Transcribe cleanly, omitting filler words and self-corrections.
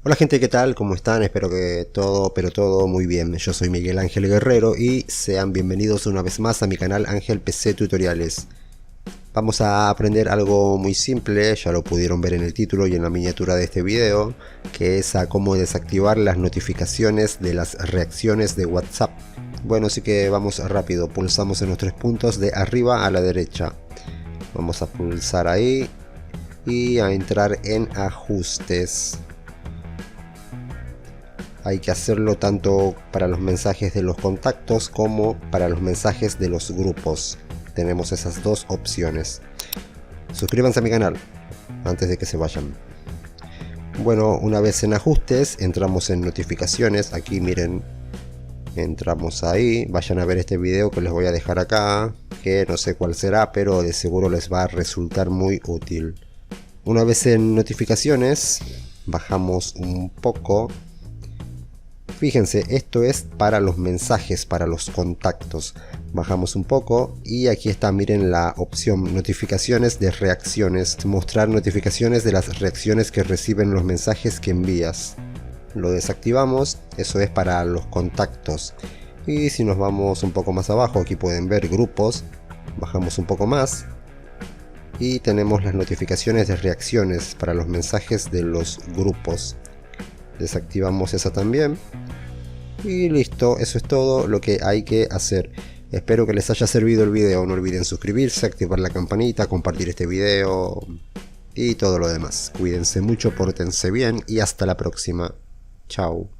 Hola gente, ¿qué tal? ¿Cómo están? Espero que todo, pero todo muy bien. Yo soy Miguel Ángel Guerrero y sean bienvenidos una vez más a mi canal Ángel PC Tutoriales. Vamos a aprender algo muy simple, ya lo pudieron ver en el título y en la miniatura de este video, que es a cómo desactivar las notificaciones de las reacciones de WhatsApp. Bueno, así que vamos rápido, pulsamos en los tres puntos de arriba a la derecha. Vamos a pulsar ahí y a entrar en ajustes. Hay que hacerlo tanto para los mensajes de los contactos como para los mensajes de los grupos. Tenemos esas dos opciones. Suscríbanse a mi canal antes de que se vayan. Bueno, una vez en ajustes, entramos en notificaciones. Aquí miren, entramos ahí. Vayan a ver este video que les voy a dejar acá, que no sé cuál será, pero de seguro les va a resultar muy útil. Una vez en notificaciones, bajamos un poco. Fíjense, esto es para los mensajes, para los contactos. Bajamos un poco y aquí está, miren la opción notificaciones de reacciones. Mostrar notificaciones de las reacciones que reciben los mensajes que envías. Lo desactivamos, eso es para los contactos. Y si nos vamos un poco más abajo, aquí pueden ver grupos. Bajamos un poco más. Y tenemos las notificaciones de reacciones para los mensajes de los grupos. Desactivamos esa también. Y listo, eso es todo lo que hay que hacer. Espero que les haya servido el video. No olviden suscribirse, activar la campanita, compartir este video y todo lo demás. Cuídense mucho, pórtense bien y hasta la próxima. Chao.